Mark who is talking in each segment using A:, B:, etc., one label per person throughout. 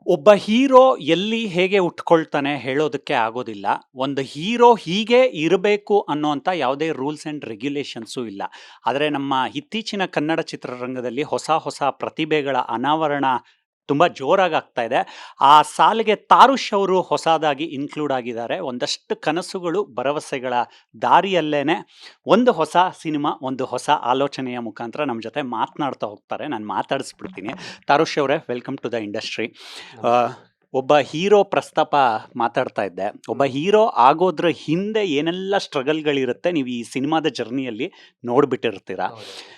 A: ಒಬ್ಬ ಹೀರೋ ಎಲ್ಲಿ ಹೇಗೆ ಉಟ್ಕೊಳ್ತಾನೆ ಹೇಳೋದಕ್ಕೆ ಆಗೋದಿಲ್ಲ. ಒಂದು ಹೀರೋ ಹೀಗೆ ಇರಬೇಕು ಅನ್ನೋಂಥ ಯಾವುದೇ ರೂಲ್ಸ್ ಆ್ಯಂಡ್ ರೆಗ್ಯುಲೇಷನ್ಸು ಇಲ್ಲ. ಆದರೆ ನಮ್ಮ ಇತ್ತೀಚಿನ ಕನ್ನಡ ಚಿತ್ರರಂಗದಲ್ಲಿ ಹೊಸ ಹೊಸ ಪ್ರತಿಭೆಗಳ ಅನಾವರಣ ತುಂಬ ಜೋರಾಗಿ ಆಗ್ತಾ ಇದೆ. ಆ ಸಾಲಿಗೆ ತಾರುಷ್ ಅವರು ಹೊಸದಾಗಿ ಇನ್ಕ್ಲೂಡ್ ಆಗಿದ್ದಾರೆ. ಒಂದಷ್ಟು ಕನಸುಗಳು, ಭರವಸೆಗಳ ದಾರಿಯಲ್ಲೇನೆ ಒಂದು ಹೊಸ ಸಿನಿಮಾ, ಒಂದು ಹೊಸ ಆಲೋಚನೆಯ ಮುಖಾಂತರ ನಮ್ಮ ಜೊತೆ ಮಾತನಾಡ್ತಾ ಹೋಗ್ತಾರೆ. ನಾನು ಮಾತಾಡಿಸ್ಬಿಡ್ತೀನಿ. ತಾರುಷ್ ಅವರೇ, ವೆಲ್ಕಮ್ ಟು ದ ಇಂಡಸ್ಟ್ರಿ.
B: ನಮಸ್ಕಾರ.
A: ಒಬ್ಬ ಹೀರೋ ಪ್ರಸ್ತಾಪ ಮಾತಾಡ್ತಾ ಇದ್ದೆ. ಒಬ್ಬ ಹೀರೋ ಆಗೋದ್ರ ಹಿಂದೆ ಏನೆಲ್ಲ ಸ್ಟ್ರಗಲ್ಗಳಿರುತ್ತೆ ನೀವು ಈ ಸಿನಿಮಾದ ಜರ್ನಿಯಲ್ಲಿ ನೋಡ್ಬಿಟ್ಟಿರ್ತೀರ.
B: ಹೌದೌದು.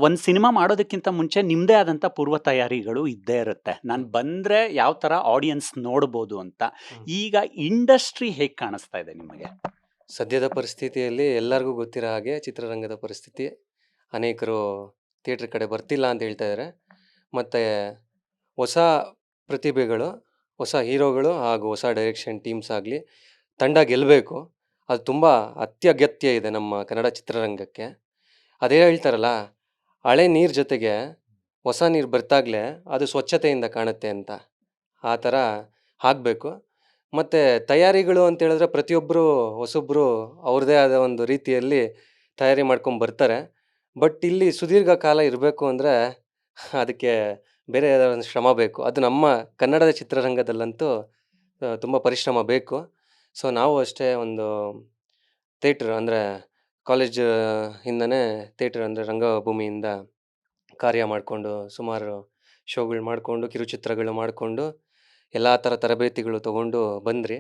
A: ಒಂದು ಸಿನಿಮಾ ಮಾಡೋದಕ್ಕಿಂತ ಮುಂಚೆ ನಿಮ್ಮದೇ ಆದಂಥ ಪೂರ್ವ ತಯಾರಿಗಳು ಇದ್ದೇ ಇರುತ್ತೆ. ನಾನು ಬಂದರೆ ಯಾವ ಥರ ಆಡಿಯನ್ಸ್ ನೋಡ್ಬೋದು ಅಂತ.
B: ಹ್ಮ್.
A: ಈಗ ಇಂಡಸ್ಟ್ರಿ ಹೇಗೆ ಕಾಣಿಸ್ತಾ ಇದೆ ನಿಮಗೆ?
B: ಸದ್ಯದ ಪರಿಸ್ಥಿತಿಯಲ್ಲಿ ಎಲ್ಲರಿಗೂ ಗೊತ್ತಿರೋ ಹಾಗೆ ಚಿತ್ರರಂಗದ ಪರಿಸ್ಥಿತಿ, ಅನೇಕರು ಥಿಯೇಟ್ರ್ ಕಡೆ ಬರ್ತಿಲ್ಲ ಅಂತ ಹೇಳ್ತಾ ಇದ್ದಾರೆ. ಮತ್ತು ಹೊಸ ಪ್ರತಿಭೆಗಳು, ಹೊಸ ಹೀರೋಗಳು ಹಾಗೂ ಹೊಸ ಡೈರೆಕ್ಷನ್ ಟೀಮ್ಸ್ ಆಗಲಿ, ತಂಡ ಗೆಲ್ಲಬೇಕು. ಅದು ತುಂಬ ಅತ್ಯಗತ್ಯ ಇದೆ ನಮ್ಮ ಕನ್ನಡ ಚಿತ್ರರಂಗಕ್ಕೆ. ಅದೇ ಹೇಳ್ತಾರಲ್ಲ, ಹಳೆ ನೀರು ಜೊತೆಗೆ ಹೊಸ ನೀರು ಬರ್ತಾಗಲೇ ಅದು ಸ್ವಚ್ಛತೆಯಿಂದ ಕಾಣುತ್ತೆ ಅಂತ. ಆ ಥರ ಆಗಬೇಕು. ಮತ್ತು ತಯಾರಿಗಳು ಅಂತೇಳಿದ್ರೆ ಪ್ರತಿಯೊಬ್ಬರು ಹೊಸೊಬ್ಬರು ಅವ್ರದ್ದೇ ಆದ ಒಂದು ರೀತಿಯಲ್ಲಿ ತಯಾರಿ ಮಾಡ್ಕೊಂಡು ಬರ್ತಾರೆ. ಬಟ್ ಇಲ್ಲಿ ಸುದೀರ್ಘ ಕಾಲ ಇರಬೇಕು ಅಂದರೆ ಅದಕ್ಕೆ ಬೇರೆ ಒಂದು ಶ್ರಮ ಬೇಕು. ಅದು ನಮ್ಮ ಕನ್ನಡದ ಚಿತ್ರರಂಗದಲ್ಲಂತೂ ತುಂಬ ಪರಿಶ್ರಮ ಬೇಕು. ಸೊ ನಾವು ಅಷ್ಟೇ ಒಂದು ಥಿಯೇಟ್ರ್ ಅಂದರೆ ಕಾಲೇಜ್ ಇಂದನೇ ಥಿಯೇಟ್ರ್ ಅಂದರೆ ರಂಗಭೂಮಿಯಿಂದ ಕಾರ್ಯ ಮಾಡಿಕೊಂಡು ಸುಮಾರು ಶೋಗಳು ಮಾಡಿಕೊಂಡು ಕಿರುಚಿತ್ರಗಳು ಮಾಡಿಕೊಂಡು ಎಲ್ಲ ಥರ ತರಬೇತಿಗಳು ತೊಗೊಂಡು ಬಂದ್ರಿ.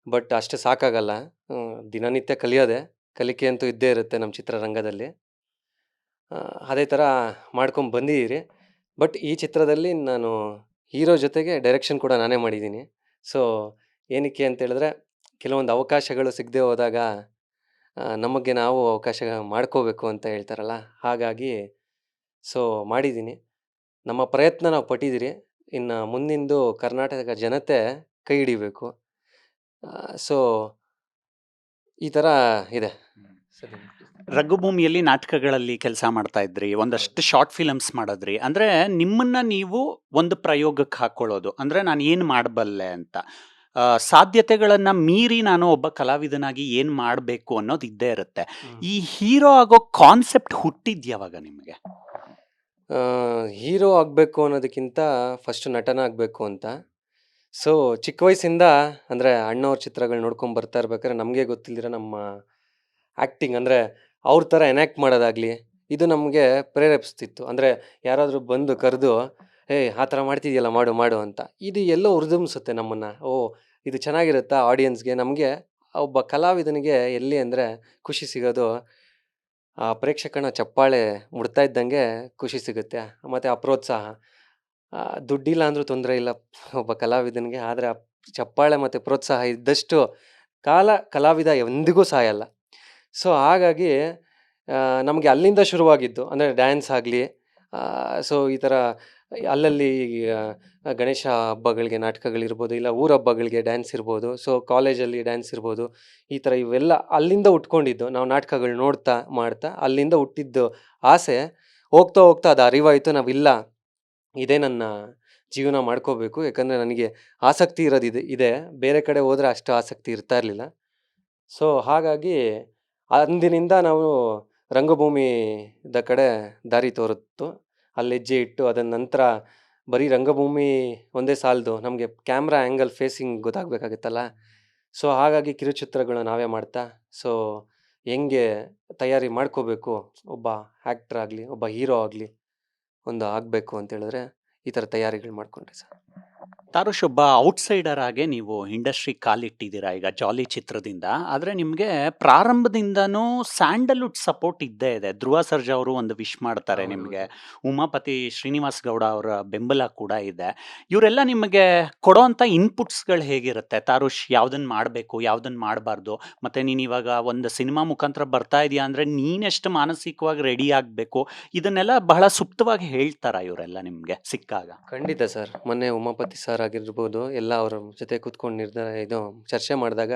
B: ಬಟ್ ಅಷ್ಟು ಸಾಕಾಗಲ್ಲ. ದಿನನಿತ್ಯ ಕಲಿಯೋದೆ, ಕಲಿಕೆ ಅಂತೂ ಇದ್ದೇ ಇರುತ್ತೆ ನಮ್ಮ ಚಿತ್ರರಂಗದಲ್ಲಿ. ಅದೇ ಥರ ಮಾಡ್ಕೊಂಡು ಬಂದಿದ್ದೀರಿ. ಬಟ್ ಈ ಚಿತ್ರದಲ್ಲಿ ನಾನು ಹೀರೋ ಜೊತೆಗೆ ಡೈರೆಕ್ಷನ್ ಕೂಡ ನಾನೇ ಮಾಡಿದ್ದೀನಿ. ಸೊ ಏನಕ್ಕೆ ಅಂತೇಳಿದ್ರೆ ಕೆಲವೊಂದು ಅವಕಾಶಗಳು ಸಿಗದೆ ಹೋದಾಗ ನಮಗೆ ನಾವು ಅವಕಾಶ ಮಾಡ್ಕೋಬೇಕು ಅಂತ ಹೇಳ್ತಾರಲ್ಲ, ಹಾಗಾಗಿ ಸೊ ಮಾಡಿದ್ದೀನಿ. ನಮ್ಮ ಪ್ರಯತ್ನ ನಾವು ಪಟ್ಟಿದ್ದೀರಿ. ಇನ್ನು ಮುಂದಿಂದು ಕರ್ನಾಟಕ ಜನತೆ ಕೈ ಹಿಡಿಬೇಕು. ಸೊ ಈ ಥರ ಇದೆ.
A: ರಂಗಭೂಮಿಯಲ್ಲಿ ನಾಟಕಗಳಲ್ಲಿ ಕೆಲಸ ಮಾಡ್ತಾ ಇದ್ರಿ, ಒಂದಷ್ಟು ಶಾರ್ಟ್ ಫಿಲಮ್ಸ್ ಮಾಡಿದ್ರಿ. ಅಂದರೆ ನಿಮ್ಮನ್ನ ನೀವು ಒಂದು ಪ್ರಯೋಗಕ್ಕೆ ಹಾಕ್ಕೊಳ್ಳೋದು, ಅಂದರೆ ನಾನು ಏನು ಮಾಡಬಲ್ಲೆ ಅಂತ. ಸಾಧ್ಯತೆಗಳನ್ನು ಮೀರಿ ನಾನು ಒಬ್ಬ ಕಲಾವಿದನಾಗಿ ಏನು ಮಾಡಬೇಕು ಅನ್ನೋದು ಇದ್ದೇ ಇರುತ್ತೆ. ಈ ಹೀರೋ ಆಗೋ ಕಾನ್ಸೆಪ್ಟ್ ಹುಟ್ಟಿದ್ ಯಾವಾಗ ನಿಮಗೆ?
B: ಹೀರೋ ಆಗಬೇಕು ಅನ್ನೋದಕ್ಕಿಂತ ಫಸ್ಟ್ ನಟನ ಆಗಬೇಕು ಅಂತ. ಸೊ ಚಿಕ್ಕ ವಯಸ್ಸಿಂದ ಅಂದರೆ ಅಣ್ಣವ್ರ ಚಿತ್ರಗಳು ನೋಡ್ಕೊಂಡು ಬರ್ತಾ ಇರ್ಬೇಕಾದ್ರೆ ನಮಗೆ ಗೊತ್ತಿಲ್ದಿರ ನಮ್ಮ ಆ್ಯಕ್ಟಿಂಗ್ ಅಂದರೆ ಅವ್ರ ಥರ ಎನ್ಯಾಕ್ಟ್ ಮಾಡೋದಾಗಲಿ, ಇದು ನಮಗೆ ಪ್ರೇರೇಪಿಸ್ತಿತ್ತು. ಅಂದರೆ ಯಾರಾದರೂ ಬಂದು ಕರೆದು, ಏಯ್ ಆ ಥರ ಮಾಡ್ತಿದ್ಯಲ್ಲ ಮಾಡು ಮಾಡು ಅಂತ. ಇದು ಎಲ್ಲೋ ಹುರಿದುಂಬಿಸುತ್ತೆ ನಮ್ಮನ್ನು. ಓಹ್, ಇದು ಚೆನ್ನಾಗಿರುತ್ತಾ ಆಡಿಯನ್ಸ್ಗೆ. ನಮಗೆ ಒಬ್ಬ ಕಲಾವಿದನಿಗೆ ಎಲ್ಲಿ ಅಂದರೆ ಖುಷಿ ಸಿಗೋದು ಆ ಪ್ರೇಕ್ಷಕನ ಚಪ್ಪಾಳೆ ಮುಡ್ತಾ ಇದ್ದಂಗೆ ಖುಷಿ ಸಿಗುತ್ತೆ. ಮತ್ತು ಆ ಪ್ರೋತ್ಸಾಹ. ದುಡ್ಡಿಲ್ಲ ಅಂದರೂ ತೊಂದರೆ ಇಲ್ಲ ಒಬ್ಬ ಕಲಾವಿದನಿಗೆ. ಆದರೆ ಆ ಚಪ್ಪಾಳೆ ಮತ್ತು ಪ್ರೋತ್ಸಾಹ ಇದ್ದಷ್ಟು ಕಾಲ ಕಲಾವಿದ ಎಂದಿಗೂ ಸಾಯಲ್ಲ. ಸೊ ಹಾಗಾಗಿ ನಮಗೆ ಅಲ್ಲಿಂದ ಶುರುವಾಗಿದ್ದು. ಅಂದರೆ ಡ್ಯಾನ್ಸ್ ಆಗಲಿ, ಸೊ ಈ ಥರ ಅಲ್ಲಲ್ಲಿ ಗಣೇಶ ಹಬ್ಬಗಳಿಗೆ ನಾಟಕಗಳಿರ್ಬೋದು, ಇಲ್ಲ ಊರ ಹಬ್ಬಗಳಿಗೆ ಡ್ಯಾನ್ಸ್ ಇರ್ಬೋದು, ಸೊ ಕಾಲೇಜಲ್ಲಿ ಡ್ಯಾನ್ಸ್ ಇರ್ಬೋದು. ಈ ಥರ ಇವೆಲ್ಲ ಅಲ್ಲಿಂದ ಹುಟ್ಕೊಂಡಿದ್ದು. ನಾವು ನಾಟಕಗಳು ನೋಡ್ತಾ ಮಾಡ್ತಾ ಅಲ್ಲಿಂದ ಹುಟ್ಟಿದ್ದು ಆಸೆ. ಹೋಗ್ತಾ ಹೋಗ್ತಾ ಅದು ಅರಿವಾಯಿತು. ನಾವಿಲ್ಲ, ಇದೇ ನನ್ನ ಜೀವನ ಮಾಡ್ಕೋಬೇಕು. ಯಾಕಂದರೆ ನನಗೆ ಆಸಕ್ತಿ ಇರೋದು ಇದೆ. ಬೇರೆ ಕಡೆ ಹೋದರೆ ಅಷ್ಟು ಆಸಕ್ತಿ ಇರ್ತಾ ಇರಲಿಲ್ಲ. ಸೊ ಹಾಗಾಗಿ ಅಂದಿನಿಂದ ನಾವು ರಂಗಭೂಮಿದ ಕಡೆ ದಾರಿ ತೋರಿತ್ತು. ಅಲ್ಲಿ ಹೆಜ್ಜೆ ಇಟ್ಟು ಅದನ್ನ ನಂತರ ಬರೀ ರಂಗಭೂಮಿ ಒಂದೇ ಸಾಲದು, ನಮಗೆ ಕ್ಯಾಮ್ರಾ ಆ್ಯಂಗಲ್ ಫೇಸಿಂಗ್ ಗೊತ್ತಾಗಬೇಕಾಗುತ್ತಲ್ಲ. ಸೊ ಹಾಗಾಗಿ ಕಿರುಚಿತ್ರಗಳನ್ನ ನಾವೇ ಮಾಡ್ತಾ, ಸೊ ಹೆಂಗೆ ತಯಾರಿ ಮಾಡ್ಕೋಬೇಕು ಒಬ್ಬ ಆ್ಯಕ್ಟ್ರ್ ಆಗಲಿ, ಒಬ್ಬ ಹೀರೋ ಆಗಲಿ ಒಂದು ಆಗಬೇಕು ಅಂತೇಳಿದ್ರೆ ಈ ಥರ ತಯಾರಿಗಳು ಮಾಡಿಕೊಂಡ್ರೆ ಸರ್.
A: ತಾರುಷ್, ಒಬ್ಬ ಔಟ್ಸೈಡರ್ ಆಗಿ ನೀವು ಇಂಡಸ್ಟ್ರಿ ಕಾಲಿಟ್ಟಿದ್ದೀರಾ ಈಗ ಜಾಲಿ ಚಿತ್ರದಿಂದ. ಆದರೆ ನಿಮಗೆ ಪ್ರಾರಂಭದಿಂದನೂ ಸ್ಯಾಂಡಲ್ವುಡ್ ಸಪೋರ್ಟ್ ಇದ್ದೇ ಇದೆ. ಧ್ರುವ ಸರ್ಜಾ ಅವರು ಒಂದು ವಿಶ್ ಮಾಡ್ತಾರೆ ನಿಮಗೆ. ಉಮಾಪತಿ ಶ್ರೀನಿವಾಸ್ ಗೌಡ ಅವರ ಬೆಂಬಲ ಕೂಡ ಇದೆ. ಇವರೆಲ್ಲ ನಿಮಗೆ ಕೊಡೋವಂಥ ಇನ್ಪುಟ್ಸ್ಗಳು ಹೇಗಿರುತ್ತೆ? ತಾರುಷ್ ಯಾವುದನ್ನು ಮಾಡಬೇಕು, ಯಾವುದನ್ನು ಮಾಡಬಾರ್ದು? ಮತ್ತು ನೀನು ಇವಾಗ ಒಂದು ಸಿನಿಮಾ ಮುಖಾಂತರ ಬರ್ತಾ ಇದೆಯಾ ಅಂದರೆ ನೀನೆಷ್ಟು ಮಾನಸಿಕವಾಗಿ ರೆಡಿ ಆಗಬೇಕು, ಇದನ್ನೆಲ್ಲ ಬಹಳ ಸುಪ್ತವಾಗಿ ಹೇಳ್ತಾರ ಇವರೆಲ್ಲ ನಿಮಗೆ ಸಿಕ್ಕಾಗ?
B: ಖಂಡಿತ ಸರ್. ಮೊನ್ನೆ ಉಮಾಪತಿ ಸರ್ ಆಗಿರ್ಬೋದು, ಎಲ್ಲ ಅವರ ಜೊತೆ ಕೂತ್ಕೊಂಡು ಚರ್ಚೆ ಮಾಡಿದಾಗ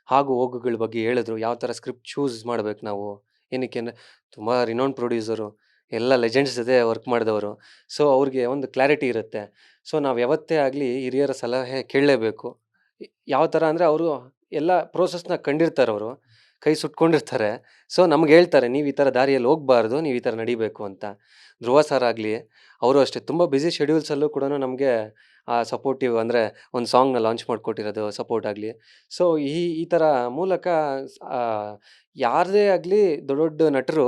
B: ಆಗು ಹೋಗುಗಳ ಬಗ್ಗೆ ಹೇಳಿದ್ರು. ಯಾವ ಥರ ಸ್ಕ್ರಿಪ್ಟ್ ಚೂಸ್ ಮಾಡ್ಬೇಕು ನಾವು. ಏನಕ್ಕೆ ಅಂದರೆ ತುಂಬ ರಿನೌಂಡ್ ಪ್ರೊಡ್ಯೂಸರು. ಎಲ್ಲ ಲೆಜೆಂಡ್ಸ್ ಜೊತೆ ವರ್ಕ್ ಮಾಡಿದವರು. ಸೊ ಅವ್ರಿಗೆ ಒಂದು ಕ್ಲಾರಿಟಿ ಇರುತ್ತೆ. ಸೊ ನಾವು ಯಾವತ್ತೇ ಆಗಲಿ ಹಿರಿಯರ ಸಲಹೆ ಕೇಳಲೇಬೇಕು. ಯಾವ ಥರ ಅಂದರೆ ಅವರು ಎಲ್ಲ ಪ್ರೋಸೆಸ್ನ ಕಂಡಿರ್ತಾರೆ. ಕೈ ಸುಟ್ಕೊಂಡಿರ್ತಾರೆ. ಸೊ ನಮ್ಗೆ ಹೇಳ್ತಾರೆ, ನೀವು ಈ ಥರ ದಾರಿಯಲ್ಲಿ ಹೋಗಬಾರ್ದು, ನೀವು ಈ ಥರ ನಡಿಬೇಕು ಅಂತ. ಧ್ರುವ ಸರ್ ಆಗಲಿ, ಅವರು ಅಷ್ಟೇ ತುಂಬ ಬ್ಯುಸಿ ಶೆಡ್ಯೂಲ್ಸಲ್ಲೂ ಕೂಡ ನಮಗೆ ಸಪೋರ್ಟಿವ್, ಅಂದರೆ ಒಂದು ಸಾಂಗ್ನ ಲಾಂಚ್ ಮಾಡಿಕೊಟ್ಟಿರೋದು ಸಪೋರ್ಟ್ ಆಗಲಿ. ಸೊ ಈ ಥರ ಮೂಲಕ ಆ, ಯಾರದೇ ಆಗಲಿ ದೊಡ್ಡ ದೊಡ್ಡ ನಟರು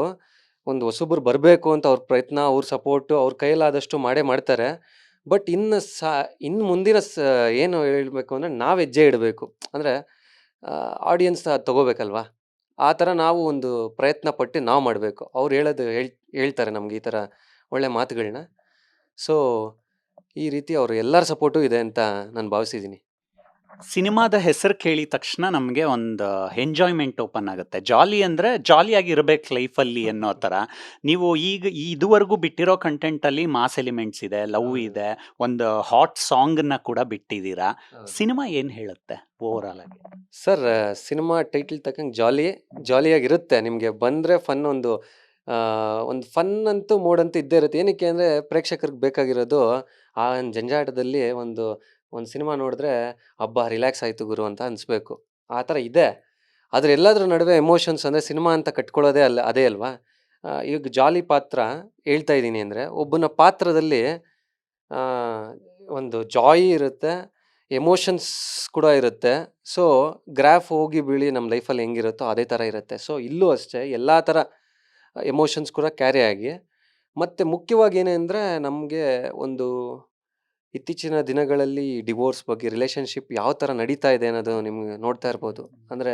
B: ಒಂದು ಹೊಸಬ್ರು ಬರಬೇಕು ಅಂತ ಅವ್ರ ಪ್ರಯತ್ನ, ಅವ್ರ ಸಪೋರ್ಟು ಅವ್ರ ಕೈಲಾದಷ್ಟು ಮಾಡೇ ಮಾಡ್ತಾರೆ. ಬಟ್ ಇನ್ನು ಮುಂದಿನ ಏನು ಹೇಳಬೇಕು ಅಂದರೆ ನಾವು ಹೆಜ್ಜೆ ಇಡಬೇಕು. ಅಂದರೆ ಆಡಿಯನ್ಸ್ ತಗೋಬೇಕಲ್ವಾ, ಆ ಥರ ನಾವು ಒಂದು ಪ್ರಯತ್ನ ಪಟ್ಟು ನಾವು ಮಾಡಬೇಕು. ಅವ್ರು ಹೇಳ್ತಾರೆ ನಮ್ಗೆ ಈ ಥರ ಒಳ್ಳೆ ಮಾತುಗಳನ್ನ. ಸೊ ಈ ರೀತಿ ಅವರು ಎಲ್ಲರ ಸಪೋರ್ಟು ಇದೆ ಅಂತ ನಾನು ಭಾವಿಸಿದ್ದೀನಿ.
A: ಸಿನಿಮಾದ ಹೆಸರು ಕೇಳಿದ ತಕ್ಷಣ ನಮಗೆ ಒಂದು ಎಂಜಾಯ್ಮೆಂಟ್ ಓಪನ್ ಆಗುತ್ತೆ. ಜಾಲಿ ಅಂದರೆ ಜಾಲಿಯಾಗಿ ಇರಬೇಕು ಲೈಫಲ್ಲಿ ಅನ್ನೋ ಥರ. ನೀವು ಈಗ ಇದುವರೆಗೂ ಬಿಟ್ಟಿರೋ ಕಂಟೆಂಟಲ್ಲಿ ಮಾಸ್ ಎಲಿಮೆಂಟ್ಸ್ ಇದೆ, ಲವ್
B: ಹೌದು.
A: ಇದೆ, ಒಂದು ಹಾಟ್ ಸಾಂಗನ್ನ ಕೂಡ ಬಿಟ್ಟಿದ್ದೀರಾ.
B: ಹೌದು.
A: ಸಿನಿಮಾ ಏನು ಹೇಳುತ್ತೆ ಓವರಾಲ್ ಆಗಿ?
B: ಸರ್, ಸಿನಿಮಾ ಟೈಟಲ್ ತಕ್ಕಂಗೆ ಜಾಲಿಯಾಗಿರುತ್ತೆ. ನಿಮಗೆ ಬಂದರೆ ಫನ್, ಒಂದು ಫನ್ ಅಂತೂ ಮೋಡ್ ಅಂತೂ ಇದ್ದೇ ಇರುತ್ತೆ. ಏನಕ್ಕೆ ಅಂದರೆ ಪ್ರೇಕ್ಷಕರಿಗೆ ಬೇಕಾಗಿರೋದು ಆ ಒಂದು ಜಂಜಾಟದಲ್ಲಿ ಒಂದು ಸಿನಿಮಾ ನೋಡಿದ್ರೆ ಹಬ್ಬ ರಿಲ್ಯಾಕ್ಸ್ ಆಯಿತು ಗುರು ಅಂತ ಅನಿಸ್ಬೇಕು. ಆ ಥರ ಇದೆ. ಆದರೆ ಎಲ್ಲದ್ರ ನಡುವೆ ಎಮೋಷನ್ಸ್ ಅಂದರೆ ಸಿನಿಮಾ ಅಂತ ಕಟ್ಕೊಳ್ಳೋದೇ ಅದೇ ಅಲ್ವಾ. ಈಗ ಜಾಲಿ ಪಾತ್ರ ಹೇಳ್ತಾ ಇದ್ದೀನಿ ಅಂದರೆ ಒಬ್ಬನ ಪಾತ್ರದಲ್ಲಿ ಆ, ಒಂದು ಜಾಯಿ ಇರುತ್ತೆ, ಎಮೋಷನ್ಸ್ ಕೂಡ ಇರುತ್ತೆ. ಸೊ ಗ್ರಾಫ್ ಹೋಗಿ ಬೀಳಿ ನಮ್ಮ ಲೈಫಲ್ಲಿ ಹೆಂಗಿರುತ್ತೋ ಅದೇ ಥರ ಇರುತ್ತೆ. ಸೊ ಇಲ್ಲೂ ಅಷ್ಟೇ ಎಲ್ಲ ಥರ ಎಮೋಷನ್ಸ್ ಕೂಡ ಕ್ಯಾರಿ ಆಗಿ, ಮತ್ತು ಮುಖ್ಯವಾಗಿ ಏನೆಂದರೆ ನಮಗೆ ಒಂದು ಇತ್ತೀಚಿನ ದಿನಗಳಲ್ಲಿ ಡಿವೋರ್ಸ್ ಬಗ್ಗೆ, ರಿಲೇಷನ್ಶಿಪ್ ಯಾವ ಥರ ನಡೀತಾ ಇದೆ ಅನ್ನೋದು ನಿಮ್ಗೆ ನೋಡ್ತಾ ಇರ್ಬೋದು. ಅಂದರೆ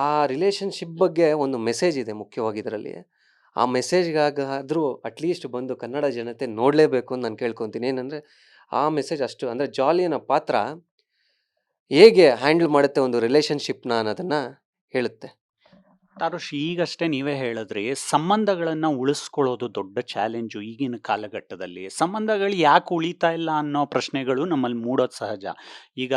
B: ಆ ರಿಲೇಷನ್ಶಿಪ್ ಬಗ್ಗೆ ಒಂದು ಮೆಸೇಜ್ ಇದೆ ಮುಖ್ಯವಾಗಿ ಇದರಲ್ಲಿ. ಆ ಮೆಸೇಜ್ಗಾಗಾದರೂ ಅಟ್ಲೀಸ್ಟ್ ಬಂದು ಕನ್ನಡ ಜನತೆ ನೋಡಲೇಬೇಕು ಅಂತ ನಾನು ಕೇಳ್ಕೊತೀನಿ. ಏನಂದರೆ ಆ ಮೆಸೇಜ್ ಅಷ್ಟು, ಅಂದರೆ ಜಾಲಿ ಅನ್ನೋ ಪಾತ್ರ ಹೇಗೆ ಹ್ಯಾಂಡಲ್ ಮಾಡುತ್ತೆ ಒಂದು ರಿಲೇಷನ್ಶಿಪ್ನ ಅನ್ನೋದನ್ನು ಹೇಳುತ್ತೆ.
A: ತಾರುಷ್, ಈಗಷ್ಟೇ ನೀವೇ ಹೇಳಿದ್ರಿ, ಸಂಬಂಧಗಳನ್ನು ಉಳಿಸ್ಕೊಳ್ಳೋದು ದೊಡ್ಡ ಚಾಲೆಂಜು ಈಗಿನ ಕಾಲಘಟ್ಟದಲ್ಲಿ. ಸಂಬಂಧಗಳು ಯಾಕೆ ಉಳಿತಾ ಇಲ್ಲ ಅನ್ನೋ ಪ್ರಶ್ನೆಗಳು ನಮ್ಮಲ್ಲಿ ಮೂಡೋದು ಸಹಜ. ಈಗ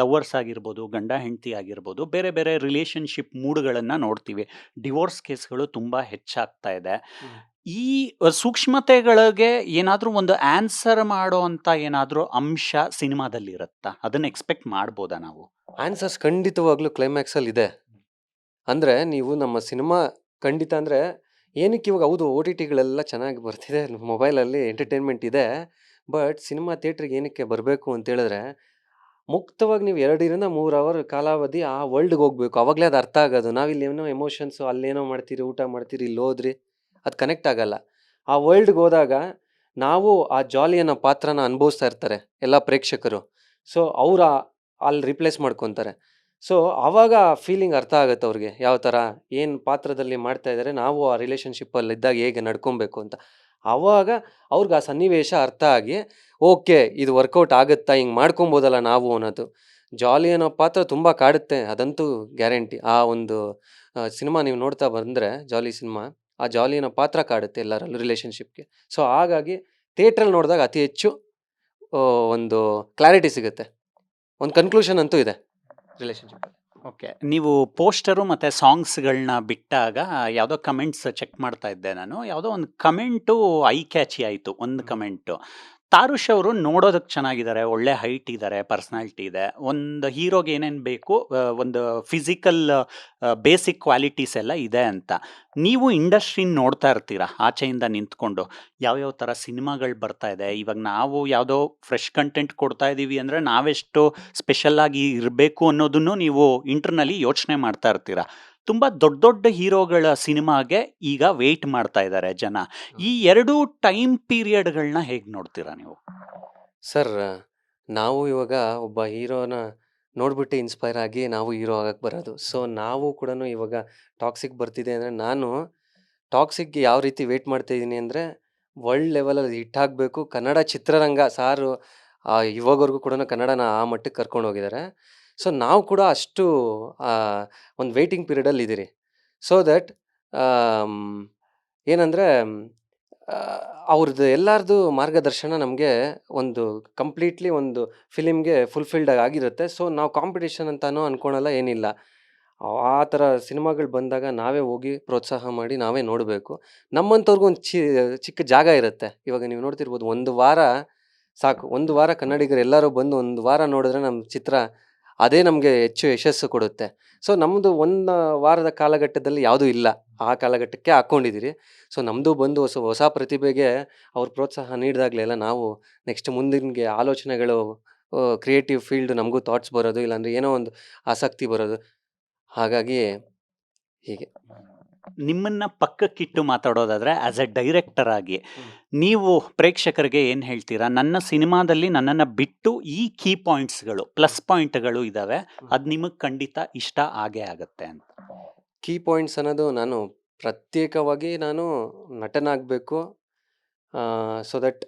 A: ಲವರ್ಸ್ ಆಗಿರ್ಬೋದು, ಗಂಡ ಹೆಂಡತಿ ಆಗಿರ್ಬೋದು, ಬೇರೆ ಬೇರೆ ರಿಲೇಷನ್ಶಿಪ್ ಮೂಡ್ಗಳನ್ನು ನೋಡ್ತೀವಿ. ಡಿವೋರ್ಸ್ ಕೇಸ್ಗಳು ತುಂಬ ಹೆಚ್ಚಾಗ್ತಾ ಇದೆ. ಈ ಸೂಕ್ಷ್ಮತೆಗಳಿಗೆ ಏನಾದರೂ ಒಂದು ಆನ್ಸರ್ ಮಾಡೋ ಅಂತ ಏನಾದರೂ ಅಂಶ ಸಿನಿಮಾದಲ್ಲಿ ಇರುತ್ತಾ? ಅದನ್ನು ಎಕ್ಸ್ಪೆಕ್ಟ್ ಮಾಡ್ಬೋದಾ ನಾವು?
B: ಆನ್ಸರ್ಸ್ ಖಂಡಿತವಾಗ್ಲೂ ಕ್ಲೈಮ್ಯಾಕ್ಸಲ್ಲಿ ಇದೆ. ಅಂದರೆ ನೀವು ನಮ್ಮ ಸಿನಿಮಾ ಖಂಡಿತ, ಅಂದರೆ ಏನಕ್ಕೆ ಇವಾಗ ಹೌದು ಓ ಟಿ ಟಿಗಳೆಲ್ಲ ಚೆನ್ನಾಗಿ ಬರ್ತಿದೆ, ಮೊಬೈಲಲ್ಲಿ ಎಂಟರ್ಟೈನ್ಮೆಂಟ್ ಇದೆ. ಬಟ್ ಸಿನಿಮಾ ಥಿಯೇಟ್ರಿಗೆ ಏನಕ್ಕೆ ಬರಬೇಕು ಅಂತೇಳಿದ್ರೆ, ಮುಕ್ತವಾಗಿ ನೀವು 2 3 ಅವರ್ ಕಾಲಾವಧಿ ಆ ವರ್ಲ್ಡ್ಗೆ ಹೋಗ್ಬೇಕು. ಅವಾಗಲೇ ಅದು ಅರ್ಥ ಆಗೋದು. ನಾವಿಲ್ಲಿ ಏನೋ ಎಮೋಷನ್ಸು, ಅಲ್ಲೇನೋ ಮಾಡ್ತೀರಿ, ಊಟ ಮಾಡ್ತೀರಿ, ಇಲ್ಲಿ ಹೋದ್ರಿ, ಅದು ಕನೆಕ್ಟ್ ಆಗಲ್ಲ. ಆ ವರ್ಲ್ಡ್ಗೆ ಹೋದಾಗ ನಾವು ಆ ಜಾಲಿ ಅನ್ನೋ ಪಾತ್ರನ ಅನುಭವಿಸ್ತಾ ಇರ್ತಾರೆ ಎಲ್ಲ ಪ್ರೇಕ್ಷಕರು. ಸೊ ಅವ್ರು ಅಲ್ಲಿ ರಿಪ್ಲೇಸ್ ಮಾಡ್ಕೊತಾರೆ. ಸೊ ಆವಾಗ ಫೀಲಿಂಗ್ ಅರ್ಥ ಆಗುತ್ತೆ ಅವ್ರಿಗೆ, ಯಾವ ಥರ ಏನು ಪಾತ್ರದಲ್ಲಿ ಮಾಡ್ತಾ ಇದ್ದಾರೆ, ನಾವು ಆ ರಿಲೇಷನ್ಶಿಪ್ಪಲ್ಲಿ ಇದ್ದಾಗ ಹೇಗೆ ನಡ್ಕೊಬೇಕು ಅಂತ. ಆವಾಗ ಅವ್ರಿಗೆ ಆ ಸನ್ನಿವೇಶ ಅರ್ಥ ಆಗಿ, ಓಕೆ ಇದು ವರ್ಕೌಟ್ ಆಗುತ್ತಾ, ಹಿಂಗೆ ಮಾಡ್ಕೊಬೋದಲ್ಲ ನಾವು ಅನ್ನೋದು. ಜಾಲಿ ಅನ್ನೋ ಪಾತ್ರ ತುಂಬ ಕಾಡುತ್ತೆ, ಅದಂತೂ ಗ್ಯಾರಂಟಿ. ಆ ಒಂದು ಸಿನಿಮಾ ನೀವು ನೋಡ್ತಾ ಬಂದರೆ, ಜಾಲಿ ಸಿನಿಮಾ, ಆ ಜಾಲಿ ಅನ್ನೋ ಪಾತ್ರ ಕಾಡುತ್ತೆ ಎಲ್ಲರಲ್ಲೂ ರಿಲೇಷನ್ಶಿಪ್ಗೆ. ಸೊ ಹಾಗಾಗಿ ಥಿಯೇಟ್ರಲ್ಲಿ ನೋಡಿದಾಗ ಅತಿ ಹೆಚ್ಚು ಒಂದು ಕ್ಲಾರಿಟಿ ಸಿಗುತ್ತೆ. ಒಂದು ಕನ್ಕ್ಲೂಷನ್ ಅಂತೂ ಇದೆ ರಿಲೇಷನ್ಶಿಪ್.
A: ಓಕೆ. ನೀವು ಪೋಸ್ಟರು ಮತ್ತು ಸಾಂಗ್ಸ್ಗಳನ್ನ ಬಿಟ್ಟಾಗ ಯಾವುದೋ ಕಮೆಂಟ್ಸ್ ಚೆಕ್ ಮಾಡ್ತಾ ಇದ್ದೆ ನಾನು. ಯಾವುದೋ ಒಂದು ಕಮೆಂಟು ಐ ಕ್ಯಾಚಿ ಆಯಿತು. ಒಂದು ಕಮೆಂಟು, ತಾರುಷ್ ಅವರು ನೋಡೋದಕ್ಕೆ ಚೆನ್ನಾಗಿದ್ದಾರೆ, ಒಳ್ಳೆ ಹೈಟ್ ಇದ್ದಾರೆ, ಪರ್ಸ್ನಾಲಿಟಿ ಇದೆ, ಒಂದು ಹೀರೋಗೆ ಏನೇನು ಬೇಕು, ಒಂದು ಫಿಸಿಕಲ್ ಬೇಸಿಕ್ ಕ್ವಾಲಿಟೀಸ್ ಎಲ್ಲ ಇದೆ ಅಂತ. ನೀವು ಇಂಡಸ್ಟ್ರಿನ ನೋಡ್ತಾ ಇರ್ತೀರಾ ಆಚೆಯಿಂದ ನಿಂತ್ಕೊಂಡು, ಯಾವ್ಯಾವ ಥರ ಸಿನಿಮಾಗಳು ಬರ್ತಾ ಇದೆ. ಇವಾಗ ನಾವು ಯಾವುದೋ ಫ್ರೆಶ್ ಕಂಟೆಂಟ್ ಕೊಡ್ತಾ ಇದ್ದೀವಿ ಅಂದರೆ ನಾವೆಷ್ಟು ಸ್ಪೆಷಲ್ಲಾಗಿ ಇರಬೇಕು ಅನ್ನೋದನ್ನು ನೀವು ಇಂಟರ್ನಲಿ ಯೋಚನೆ ಮಾಡ್ತಾ ಇರ್ತೀರಾ. ತುಂಬ ದೊಡ್ಡ ದೊಡ್ಡ ಹೀರೋಗಳ ಸಿನಿಮಾಗೆ ಈಗ ವೆಯ್ಟ್ ಮಾಡ್ತಾ ಇದ್ದಾರೆ ಜನ. ಈ ಎರಡು ಟೈಮ್ ಪೀರಿಯಡ್ಗಳನ್ನ ಹೇಗೆ ನೋಡ್ತೀರಾ ನೀವು?
B: ಸರ್, ನಾವು ಇವಾಗ ಒಬ್ಬ ಹೀರೋನ ನೋಡ್ಬಿಟ್ಟು ಇನ್ಸ್ಪೈರ್ ಆಗಿ ನಾವು ಹೀರೋ ಆಗಕ್ಕೆ ಬರೋದು. ಸೊ ನಾವು ಕೂಡ ಇವಾಗ ಟಾಕ್ಸಿಕ್ ಬರ್ತಿದೆ ಅಂದರೆ, ನಾನು ಟಾಕ್ಸಿಕ್ಗೆ ಯಾವ ರೀತಿ ವೇಟ್ ಮಾಡ್ತಾ ಇದ್ದೀನಿ ಅಂದರೆ, ವರ್ಲ್ಡ್ ಲೆವೆಲಲ್ಲಿ ಹಿಟ್ ಆಗಬೇಕು. ಕನ್ನಡ ಚಿತ್ರರಂಗ ಸಾರು ಇವಾಗವರೆಗೂ ಕೂಡ ಕನ್ನಡನ ಆ ಮಟ್ಟಕ್ಕೆ ಕರ್ಕೊಂಡು ಹೋಗಿದ್ದಾರೆ. ಸೊ ನಾವು ಕೂಡ ಅಷ್ಟು ಒಂದು ವೇಟಿಂಗ್ ಪೀರಿಯಡಲ್ಲಿ ಇದ್ದೀರಿ. ಸೊ ದಟ್ ಏನಂದರೆ, ಅವ್ರದ್ದು ಎಲ್ಲರದು ಮಾರ್ಗದರ್ಶನ ನಮಗೆ ಒಂದು ಕಂಪ್ಲೀಟ್ಲಿ ಒಂದು ಫಿಲಿಮ್ಗೆ ಫುಲ್ಫಿಲ್ಡ್ ಆಗಿರುತ್ತೆ. ಸೊ ನಾವು ಕಾಂಪಿಟೇಷನ್ ಅಂತಾನೂ ಅನ್ಕೊಳಲ್ಲ, ಏನಿಲ್ಲ. ಆ ಥರ ಸಿನಿಮಾಗಳು ಬಂದಾಗ ನಾವೇ ಹೋಗಿ ಪ್ರೋತ್ಸಾಹ ಮಾಡಿ ನಾವೇ ನೋಡಬೇಕು. ನಮ್ಮಂಥವ್ರಿಗೂ ಒಂದು ಚಿಕ್ಕ ಜಾಗ ಇರುತ್ತೆ. ಇವಾಗ ನೀವು ನೋಡ್ತಿರ್ಬೋದು, ಒಂದು ವಾರ ಸಾಕು. ಒಂದು ವಾರ ಕನ್ನಡಿಗರು ಎಲ್ಲರೂ ಬಂದು ಒಂದು ವಾರ ನೋಡಿದ್ರೆ ನಮ್ಮ ಚಿತ್ರ ಅದೇ ನಮಗೆ ಹೆಚ್ಚು ಯಶಸ್ಸು ಕೊಡುತ್ತೆ. ಸೊ ನಮ್ಮದು ಒಂದು ವಾರದ ಕಾಲಘಟ್ಟದಲ್ಲಿ ಯಾವುದೂ ಇಲ್ಲ. ಆ ಕಾಲಘಟ್ಟಕ್ಕೆ ಹಾಕ್ಕೊಂಡಿದ್ದೀರಿ. ಸೊ ನಮ್ಮದು ಬಂದು ಹೊಸ ಪ್ರತಿಭೆಗೆ ಅವ್ರು ಪ್ರೋತ್ಸಾಹ ನೀಡಿದಾಗಲೆಲ್ಲ ನಾವು ನೆಕ್ಸ್ಟ್ ಮುಂದಿನ್ಗೆ ಆಲೋಚನೆಗಳು, ಕ್ರಿಯೇಟಿವ್ ಫೀಲ್ಡ್ ನಮಗೂ ಥಾಟ್ಸ್ ಬರೋದು, ಇಲ್ಲಾಂದರೆ ಏನೋ ಒಂದು ಆಸಕ್ತಿ ಬರೋದು. ಹಾಗಾಗಿ ಹೀಗೆ.
A: ನಿಮ್ಮನ್ನ ಪಕ್ಕಕ್ಕಿಟ್ಟು ಮಾತಾಡೋದಾದ್ರೆ ಆಸ್ ಎ ಡೈರೆಕ್ಟರ್ ಆಗಿ
B: ಹ್ಮ್.
A: ನೀವು ಪ್ರೇಕ್ಷಕರಿಗೆ ಏನ್ ಹೇಳ್ತೀರಾ? ನನ್ನ ಸಿನಿಮಾದಲ್ಲಿ ನನ್ನನ್ನ ಬಿಟ್ಟು ಈ ಕೀ ಪಾಯಿಂಟ್ಸ್ಗಳು, ಪ್ಲಸ್ ಪಾಯಿಂಟ್ಗಳು ಇದಾವೆ, ಅದ್ ನಿಮಗ್ ಖಂಡಿತ ಇಷ್ಟ ಆಗೇ ಆಗತ್ತೆ ಅಂತ.
B: ಕೀ ಪಾಯಿಂಟ್ಸ್ ಅನ್ನೋದು, ನಾನು ಪ್ರತ್ಯೇಕವಾಗಿ ನಾನು ನಟನಾಗಬೇಕು. ಸೊ ದಟ್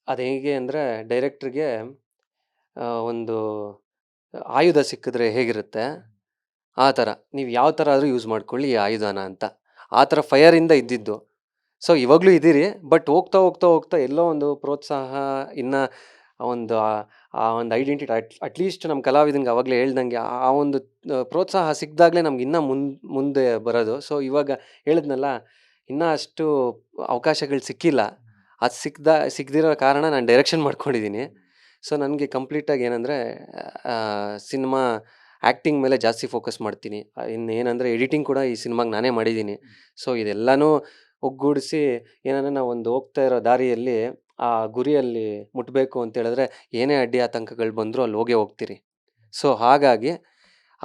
B: ಅದು ಹೇಗೆ ಅಂದರೆ, ಡೈರೆಕ್ಟ್ರಿಗೆ ಒಂದು ಆಯುಧ ಸಿಕ್ಕಿದ್ರೆ ಹೇಗಿರುತ್ತೆ ಆ ಥರ, ನೀವು ಯಾವ ಥರ ಆದರೂ ಯೂಸ್ ಮಾಡ್ಕೊಳ್ಳಿ ಈ ಆಯುಧನ ಅಂತ. ಆ ಥರ ಫೈರಿಂದ ಇದ್ದಿದ್ದು. ಸೊ ಇವಾಗಲೂ ಇದ್ದೀರಿ, ಬಟ್ ಹೋಗ್ತಾ ಹೋಗ್ತಾ ಹೋಗ್ತಾ ಎಲ್ಲೋ ಒಂದು ಪ್ರೋತ್ಸಾಹ, ಇನ್ನು ಒಂದು ಆ ಒಂದು ಐಡೆಂಟಿಟಿ, ಅಟ್ಲೀಸ್ಟ್ ನಮ್ಮ ಕಲಾವಿದಂಗೆ ಅವಾಗಲೇ ಹೇಳ್ದಂಗೆ ಆ ಒಂದು ಪ್ರೋತ್ಸಾಹ ಸಿಕ್ಕಿದಾಗಲೇ ನಮ್ಗೆ ಇನ್ನೂ ಮುಂದೆ ಬರೋದು. ಸೊ ಇವಾಗ ಹೇಳಿದ್ನಲ್ಲ, ಇನ್ನೂ ಅಷ್ಟು ಅವಕಾಶಗಳು ಸಿಕ್ಕಿಲ್ಲ. ಅದು ಸಿಗದಿರೋ ಕಾರಣ ನಾನು ಡೈರೆಕ್ಷನ್ ಮಾಡ್ಕೊಂಡಿದ್ದೀನಿ. ಸೊ ನನಗೆ ಕಂಪ್ಲೀಟಾಗಿ ಏನಂದರೆ, ಸಿನಿಮಾ ಆ್ಯಕ್ಟಿಂಗ್ ಮೇಲೆ ಜಾಸ್ತಿ ಫೋಕಸ್ ಮಾಡ್ತೀನಿ. ಇನ್ನೇನಂದರೆ ಎಡಿಟಿಂಗ್ ಕೂಡ ಈ ಸಿನಿಮಾಗೆ ನಾನೇ ಮಾಡಿದ್ದೀನಿ. ಸೊ ಇದೆಲ್ಲನೂ ಒಗ್ಗೂಡಿಸಿ ಏನಂದರೆ, ನಾವು ಒಂದು ಹೋಗ್ತಾ ಇರೋ ದಾರಿಯಲ್ಲಿ ಆ ಗುರಿಯಲ್ಲಿ ಮುಟ್ಟಬೇಕು ಅಂತೇಳಿದ್ರೆ ಏನೇ ಅಡ್ಡಿ ಆತಂಕಗಳು ಬಂದರೂ ಅಲ್ಲಿ ಹೋಗ್ತೀರಿ. ಸೊ ಹಾಗಾಗಿ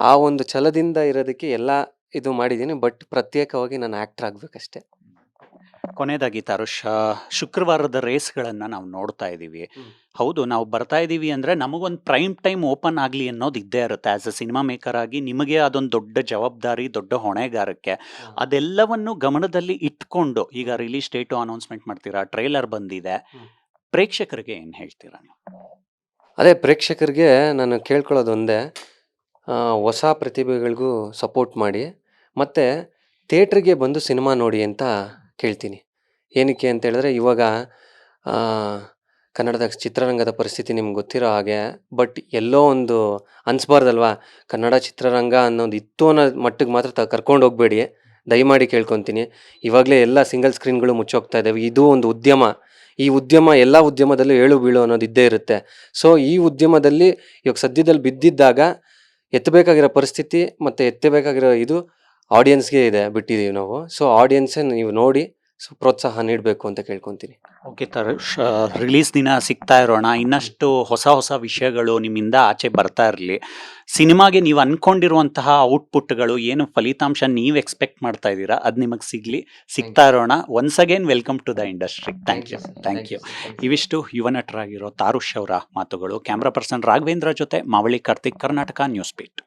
B: ಆ ಒಂದು ಛಲದಿಂದ ಇರೋದಕ್ಕೆ ಎಲ್ಲ ಇದು ಮಾಡಿದ್ದೀನಿ. ಬಟ್ ಪ್ರತ್ಯೇಕವಾಗಿ ನಾನು ಆ್ಯಕ್ಟರ್ ಆಗಬೇಕಷ್ಟೆ.
A: ಕೊನೆಯದಾಗಿ ತಾರುಷ್, ಶುಕ್ರವಾರದ ರೇಸ್ಗಳನ್ನ ನಾವು ನೋಡ್ತಾ ಇದ್ದೀವಿ. ಹೌದು, ನಾವು ಬರ್ತಾ ಇದ್ದೀವಿ ಅಂದ್ರೆ ನಮಗೊಂದು ಪ್ರೈಮ್ ಟೈಮ್ ಓಪನ್ ಆಗಲಿ ಅನ್ನೋದು ಇದ್ದೇ ಇರುತ್ತೆ. ಆಸ್ ಅ ಸಿನಿಮಾ ಮೇಕರ್ ಆಗಿ ನಿಮಗೆ ಅದೊಂದು ದೊಡ್ಡ ಜವಾಬ್ದಾರಿ, ದೊಡ್ಡ ಹೊಣೆಗಾರಿಕೆ. ಅದೆಲ್ಲವನ್ನು ಗಮನದಲ್ಲಿ ಇಟ್ಕೊಂಡು ಈಗ ರಿಲೀಸ್ ಡೇಟು ಅನೌನ್ಸ್ಮೆಂಟ್ ಮಾಡ್ತೀರಾ, ಟ್ರೈಲರ್ ಬಂದಿದೆ, ಪ್ರೇಕ್ಷಕರಿಗೆ ಏನು ಹೇಳ್ತೀರಾ ನೀವು?
B: ಅದೇ ಪ್ರೇಕ್ಷಕರಿಗೆ ನಾನು ಕೇಳ್ಕೊಳ್ಳೋದು ಒಂದೇ, ಹೊಸ ಪ್ರತಿಭೆಗಳಿಗೂ ಸಪೋರ್ಟ್ ಮಾಡಿ, ಮತ್ತು ಥಿಯೇಟ್ರಿಗೆ ಬಂದು ಸಿನಿಮಾ ನೋಡಿ ಅಂತ ಕೇಳ್ತೀನಿ. ಏನಕ್ಕೆ ಅಂತ ಹೇಳಿದ್ರೆ, ಇವಾಗ ಕನ್ನಡದ ಚಿತ್ರರಂಗದ ಪರಿಸ್ಥಿತಿ ನಿಮ್ಗೆ ಗೊತ್ತಿರೋ ಹಾಗೆ. ಬಟ್ ಎಲ್ಲೋ ಒಂದು ಅನಿಸ್ಬಾರ್ದಲ್ವಾ, ಕನ್ನಡ ಚಿತ್ರರಂಗ ಅನ್ನೋದು ಇತ್ತು ಅನ್ನೋ ಮಟ್ಟಿಗೆ ಮಾತ್ರ ಕರ್ಕೊಂಡು ಹೋಗಬೇಡಿ, ದಯಮಾಡಿ ಕೇಳ್ಕೊತೀನಿ. ಇವಾಗಲೇ ಎಲ್ಲ ಸಿಂಗಲ್ ಸ್ಕ್ರೀನ್ಗಳು ಮುಚ್ಚೋಗ್ತಾ ಇದ್ದಾವೆ. ಇದು ಒಂದು ಉದ್ಯಮ. ಈ ಉದ್ಯಮ ಎಲ್ಲ ಉದ್ಯಮದಲ್ಲೂ ಏಳು ಬೀಳು ಅನ್ನೋದು ಇದ್ದೇ ಇರುತ್ತೆ. ಸೊ ಈ ಉದ್ಯಮದಲ್ಲಿ ಇವಾಗ ಸದ್ಯದಲ್ಲಿ ಬಿದ್ದಿದ್ದಾಗ ಎತ್ತಬೇಕಾಗಿರೋ ಪರಿಸ್ಥಿತಿ ಮತ್ತು ಎತ್ತಬೇಕಾಗಿರೋ ಇದು ಆಡಿಯನ್ಸ್ಗೆ ಇದೆ, ಬಿಟ್ಟಿದ್ದೀವಿ ನಾವು. ಸೊ ಆಡಿಯನ್ಸೇ ನೀವು ನೋಡಿ ಪ್ರೋತ್ಸಾಹ ನೀಡಬೇಕು ಅಂತ ಕೇಳ್ಕೊತೀನಿ.
A: ಓಕೆ ತಾರುಷ್, ರಿಲೀಸ್ ದಿನ ಸಿಗ್ತಾ ಇರೋಣ. ಇನ್ನಷ್ಟು ಹೊಸ ಹೊಸ ವಿಷಯಗಳು ನಿಮ್ಮಿಂದ ಆಚೆ ಬರ್ತಾ ಇರಲಿ. ಸಿನಿಮಾಗೆ ನೀವು ಅನ್ಕೊಂಡಿರುವಂತಹ ಔಟ್ಪುಟ್ಗಳು, ಏನು ಫಲಿತಾಂಶ ನೀವು ಎಕ್ಸ್ಪೆಕ್ಟ್ ಮಾಡ್ತಾ ಇದ್ದೀರಾ, ಅದು ನಿಮಗೆ ಸಿಗ್ತಾ ಇರೋಣ. Once again welcome to the industry. Thank you. ಇವಿಷ್ಟು ಯುವ ನಟರಾಗಿರೋ ತಾರುಷ್ ಅವರ ಮಾತುಗಳು. ಕ್ಯಾಮ್ರಾ ಪರ್ಸನ್ ರಾಘವೇಂದ್ರ ಜೊತೆ ಮಾವಳಿ ಕಾರ್ತಿಕ್, ಕರ್ನಾಟಕ ನ್ಯೂಸ್ ಬೀಟ್.